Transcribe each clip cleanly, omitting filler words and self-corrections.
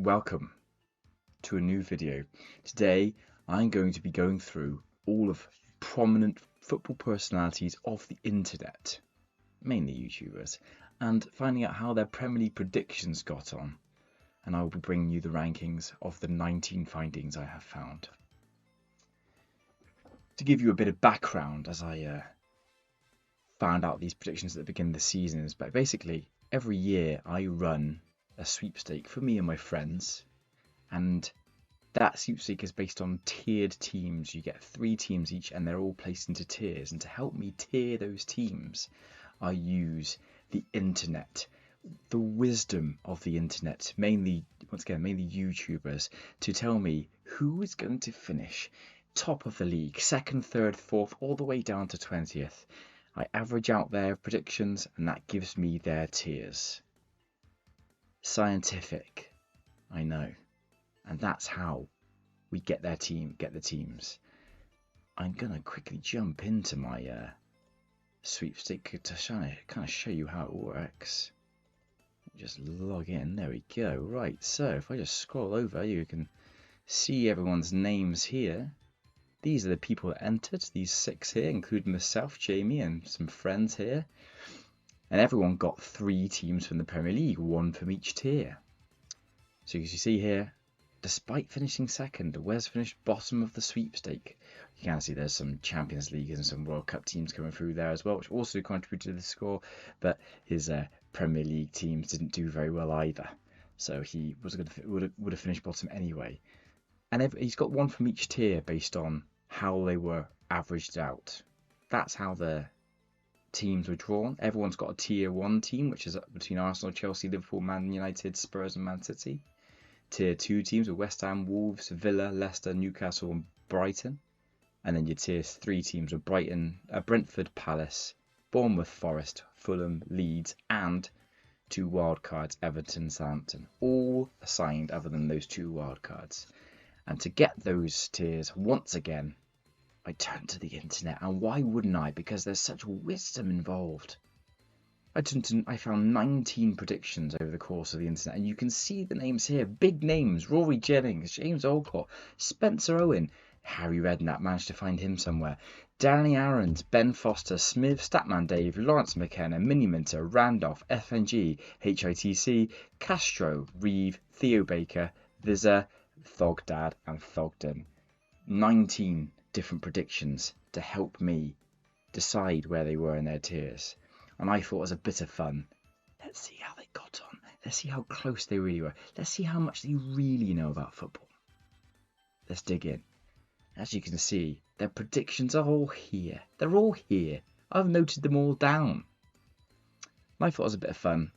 welcome to a new video. Today I'm going to be going through all of prominent football personalities of the internet, mainly YouTubers, and finding out how their Premier League predictions got on. And I will be bringing you the rankings of the 19 findings I have found. To give you a bit of background, as I found out these predictions at the beginning of the season, but basically every year I run a sweepstake for me and my friends, and that sweepstake is based on tiered teams. You get 3 teams each and they're all placed into tiers, and to help me tier those teams I use the internet, the wisdom of the internet, mainly YouTubers, to tell me who is going to finish top of the league, 2nd, 3rd, 4th, all the way down to 20th. I average out their predictions and that gives me their tiers. Scientific, I know, and that's how we get the teams. I'm gonna quickly jump into my sweepstake to kind of show you how it works. Just log in. There we go. Right, so if I just scroll over, you can see everyone's names here. These are the people that entered, these 6 here, including myself, Jamie, and some friends here. And everyone got 3 teams from the Premier League, 1 from each tier. So as you see here, despite finishing 2nd, Wes finished bottom of the sweepstake. You can see there's some Champions League and some World Cup teams coming through there as well, which also contributed to the score, but his Premier League teams didn't do very well either. So he would have finished bottom anyway. And he's got 1 from each tier based on how they were averaged out. That's how the teams were drawn. Everyone's got a tier 1 team, which is between Arsenal, Chelsea, Liverpool, Man United, Spurs and Man City. Tier 2 teams are West Ham, Wolves, Villa, Leicester, Newcastle and Brighton. And then your tier 3 teams are Brentford, Palace, Bournemouth, Forest, Fulham, Leeds and 2 wildcards, Everton, Southampton. All assigned other than those 2 wildcards. And to get those tiers, once again, I turned to the internet. And why wouldn't I? Because there's such wisdom involved. I found 19 predictions over the course of the internet. And you can see the names here. Big names. Rory Jennings, James Allcott, Spencer Owen, Harry Redknapp, managed to find him somewhere. Danny Aarons, Ben Foster, Smith, Statman Dave, Lawrence McKenna, Miniminter, Randolph, FNG, HITC, Castro, Reeve, Theo Baker, Visa, Thogdad and Thogden. 19 different predictions to help me decide where they were in their tiers. And I thought it was a bit of fun. Let's see how they got on. Let's see how close they really were. Let's see how much they really know about football. Let's dig in. As you can see, their predictions are all here. They're all here. I've noted them all down. And I thought it was a bit of fun.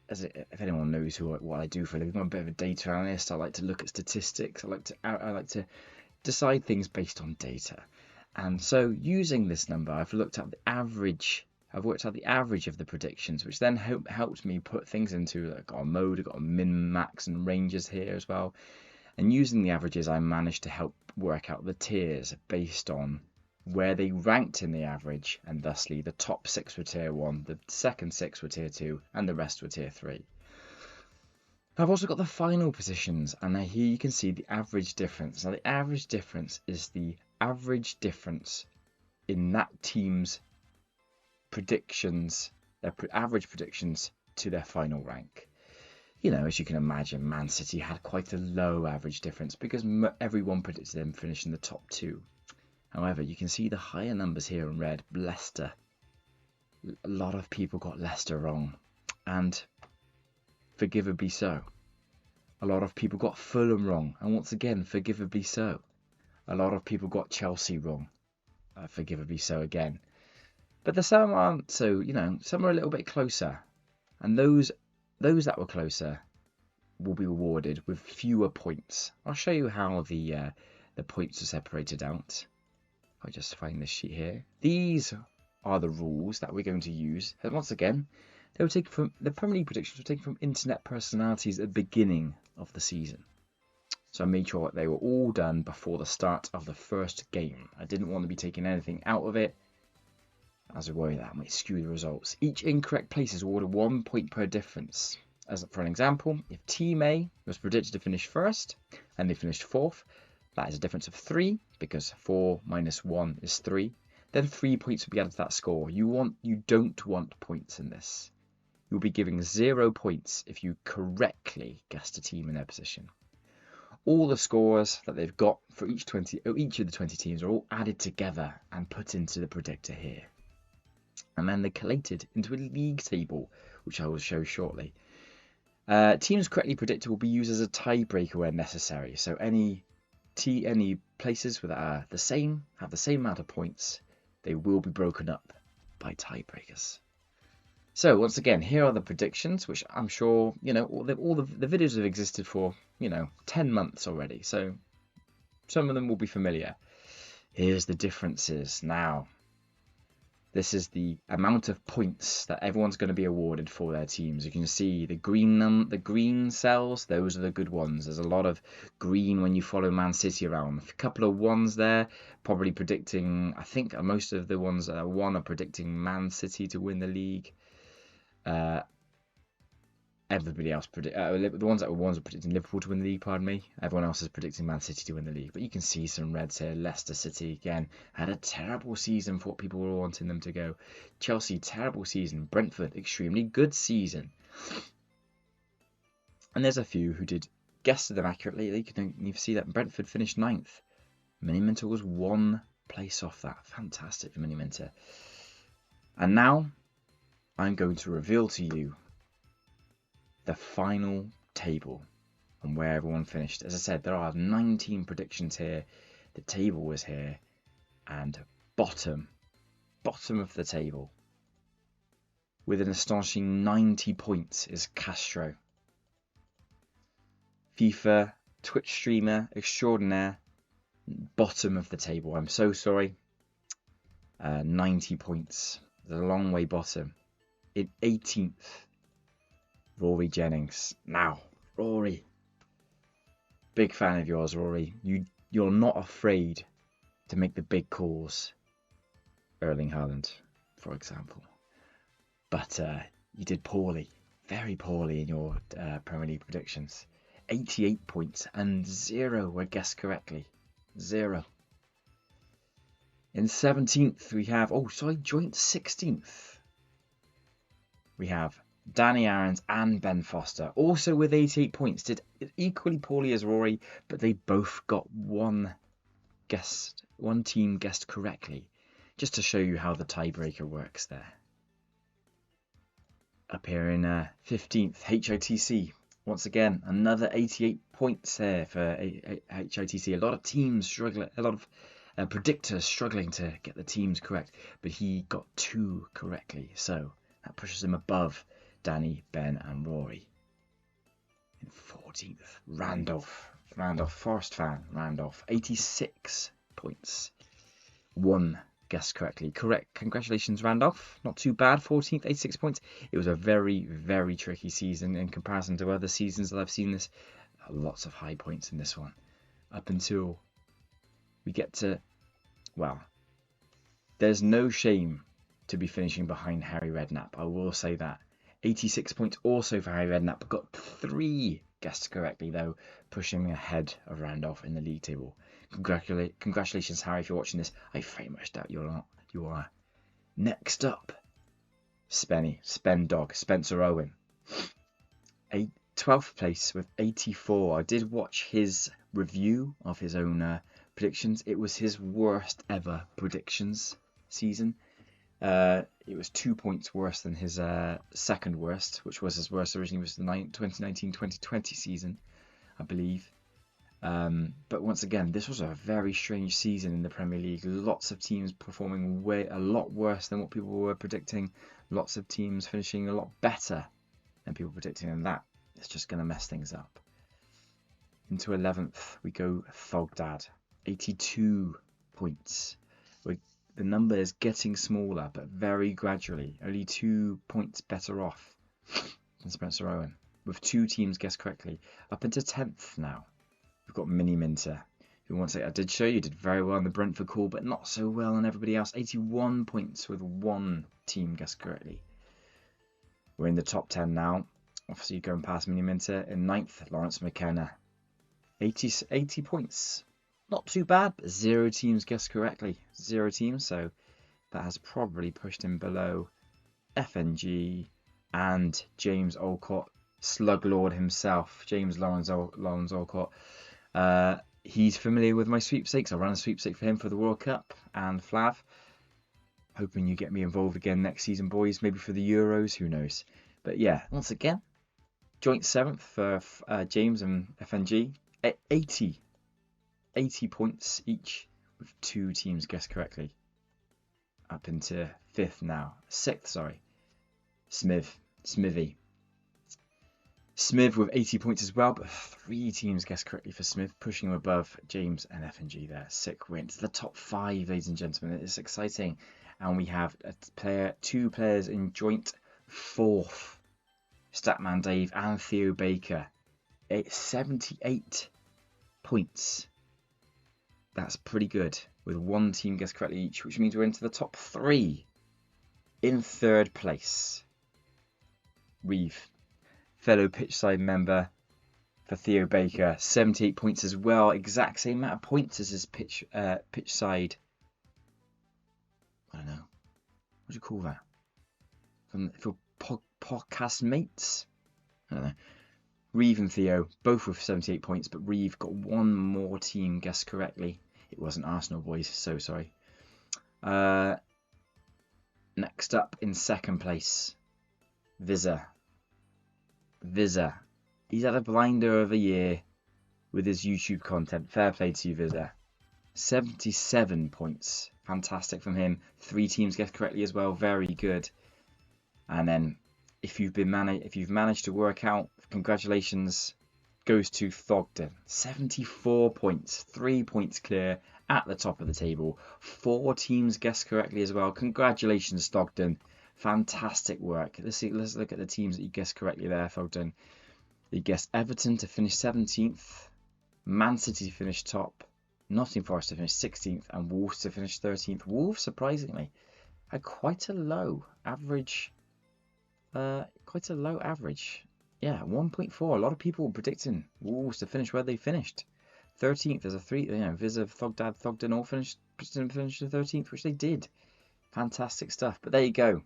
If anyone knows what I do for a living, I'm a bit of a data analyst. I like to look at statistics. I like to decide things based on data. And so using this number, I've looked at the average. I've worked out the average of the predictions, which then helped me put things into, I've got a mode, I've got a min, max and ranges here as well. And using the averages, I managed to help work out the tiers based on where they ranked in the average, and thusly the top 6 were tier 1, the second 6 were tier 2, and the rest were tier 3. I've also got the final positions, and here you can see the average difference. Now the average difference is the average difference in that team's predictions, their average predictions to their final rank. You know, as you can imagine, Man City had quite a low average difference because everyone predicted them finishing the top 2. However, you can see the higher numbers here in red. Leicester. A lot of people got Leicester wrong, and forgivably so. A lot of people got Fulham wrong, and once again, forgivably so. A lot of people got Chelsea wrong, forgivably so again. But the some aren't, so some are a little bit closer, and those that were closer will be rewarded with fewer points. I'll show you how the points are separated out. I just find this sheet here. These are the rules that we're going to use. And once again, they were taken from the Premier League predictions were taken from internet personalities at the beginning of the season. So I made sure that they were all done before the start of the first game. I didn't want to be taking anything out of it, as I worry that might skew the results. Each incorrect place is awarded 1 point per difference. as for an example, if Team A was predicted to finish first and they finished fourth, that is a difference of 3 because 4 minus 1 is 3. Then 3 points will be added to that score. You don't want points in this. You'll be giving 0 points if you correctly guessed a team in their position. All the scores that they've got for each of the 20 teams are all added together and put into the predictor here. And then they're collated into a league table, which I will show shortly. Teams correctly predicted will be used as a tiebreaker where necessary. So any places that are the same, have the same amount of points, they will be broken up by tiebreakers. So once again, here are the predictions, which I'm sure, all the videos have existed for, 10 months already. So some of them will be familiar. Here's the differences now. This is the amount of points that everyone's going to be awarded for their teams. You can see the green cells, those are the good ones. There's a lot of green when you follow Man City around. A couple of ones there, probably predicting, I think most of the ones that are 1 are predicting Man City to win the league. Everybody else the ones that were ones are predicting Liverpool to win the league, pardon me. Everyone else is predicting Man City to win the league. But you can see some reds here. Leicester City again had a terrible season for what people were wanting them to go. Chelsea, terrible season. Brentford, extremely good season. And there's a few who did guess them accurately. You can see that Brentford finished 9th. Miniminter was 1 place off that. Fantastic for Miniminter. And now I'm going to reveal to you the final table and where everyone finished. As I said, there are 19 predictions here. The table was here, and bottom of the table with an astonishing 90 points is Castro. FIFA Twitch streamer extraordinaire, bottom of the table. I'm so sorry. 90 points. The long way bottom. In 18th, Rory Jennings. Now, Rory. Big fan of yours, Rory. You're not afraid to make the big calls. Erling Haaland, for example. But you did poorly. Very poorly in your Premier League predictions. 88 points and 0 were guessed correctly. 0. In 17th, we have... joint 16th. We have Danny Aarons and Ben Foster, also with 88 points, did equally poorly as Rory, but they both got one team guessed correctly, just to show you how the tiebreaker works there. Up here in 15th, HOTC. Once again, another 88 points there for HOTC. A lot of teams struggling, a lot of predictors struggling to get the teams correct, but he got 2 correctly, so that pushes him above Danny, Ben and Rory. In 14th, Randolph, Forest fan, Randolph, 86 points. 1 guessed correctly. Correct. Congratulations, Randolph. Not too bad. 14th, 86 points. It was a very, very tricky season in comparison to other seasons that I've seen this. Lots of high points in this one. Up until we get to, there's no shame to be finishing behind Harry Redknapp. I will say that. 86 points also for Harry Redknapp, got 3 guessed correctly though, pushing me ahead of Randolph in the league table. Congratulations, Harry, if you're watching this. I very much doubt you're not. You are. Next up, Spencer Owen. 12th place with 84. I did watch his review of his own predictions. It was his worst ever predictions season. It was 2 points worse than his second worst, which was his worst originally, was the 2019-2020 season, I believe. But once again, this was a very strange season in the Premier League. Lots of teams performing a lot worse than what people were predicting. Lots of teams finishing a lot better than people were predicting, and that is just going to mess things up. Into 11th, we go Thogdad, 82 points. The number is getting smaller, but very gradually. Only 2 points better off than Spencer Owen, with 2 teams guessed correctly. Up into 10th now, we've got Miniminter, who once I did show you did very well in the Brentford call, but not so well on everybody else. 81 points with 1 team guessed correctly. We're in the top 10 now. Obviously going past Mini Minter. In 9th, Lawrence McKenna. 80 points. Not too bad, but 0 teams guessed correctly. 0 teams, so that has probably pushed him below FNG and James Olcott, Slug Lord himself, James Lawrence Olcott. He's familiar with my sweepstakes. I ran a sweepstake for him for the World Cup and Flav. Hoping you get me involved again next season, boys. Maybe for the Euros, who knows. But yeah, once again, joint 7th for James and FNG. 80 points each with 2 teams guessed correctly. Up into 5th now. 6th, sorry. Smithy. Smith with 80 points as well, but 3 teams guessed correctly for Smith, pushing him above James and FNG there. Sick win. It's the top 5, ladies and gentlemen. It's exciting. And we have 2 players in joint 4th. Statman Dave and Theo Baker. 78 points. That's pretty good, with 1 team guessed correctly each, which means we're into the top 3. In 3rd place, Reeve, fellow pitchside member for Theo Baker, 78 points as well, exact same amount of points as his pitchside. I don't know, what do you call that? For podcast mates? I don't know. Reeve and Theo, both with 78 points, but Reeve got 1 more team guessed correctly. It wasn't Arsenal, boys, so sorry. Next up in 2nd place, Vizza. He's had a blinder of a year with his YouTube content. Fair play to you, Vizza. 77 points. Fantastic from him. 3 teams guessed correctly as well. Very good. And then if you've managed to work out, congratulations goes to Thogden. 74 points. 3 points clear at the top of the table. 4 teams guessed correctly as well. Congratulations, Thogden. Fantastic work. Let's look at the teams that you guessed correctly there, Thogden. You guessed Everton to finish 17th, Man City to finish top, Nottingham Forest to finish 16th, and Wolves to finish 13th. Wolves, surprisingly, had quite a low average. Yeah, 1.4. A lot of people were predicting Wolves to finish where they finished. 13th as a 3. Vizza, Thogden all finished the 13th, which they did. Fantastic stuff. But there you go.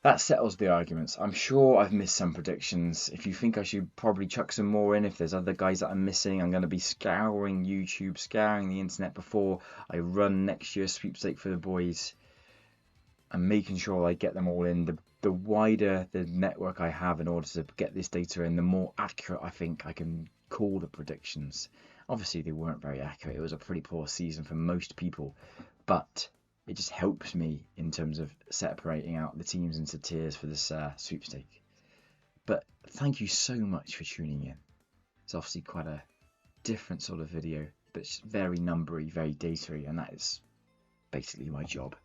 That settles the arguments. I'm sure I've missed some predictions. If you think I should probably chuck some more in, if there's other guys that I'm missing, I'm going to be scouring YouTube, scouring the internet before I run next year's sweepstake for the boys. And making sure I get them all in. The wider the network I have in order to get this data in, the more accurate I think I can call the predictions. Obviously, they weren't very accurate. It was a pretty poor season for most people. But it just helps me in terms of separating out the teams into tiers for this sweepstake. But thank you so much for tuning in. It's obviously quite a different sort of video, but it's very numbery, very data-y, and that is basically my job.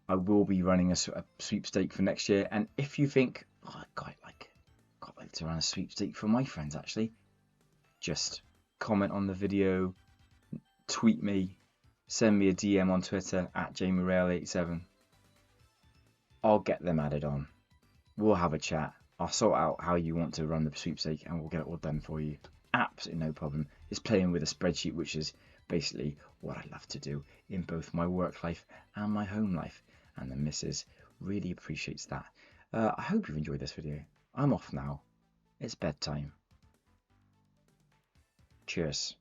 I will be running a sweepstake for next year, and if you think, oh, I'd quite like to run a sweepstake for my friends, actually, just comment on the video, tweet me, send me a DM on Twitter at JamieRail87. I'll get them added on. We'll have a chat. I'll sort out how you want to run the sweepstake and we'll get it all done for you. Absolutely no problem. It's playing with a spreadsheet, which is basically what I love to do in both my work life and my home life. And the missus really appreciates that. I hope you've enjoyed this video. I'm off now. It's bedtime. Cheers.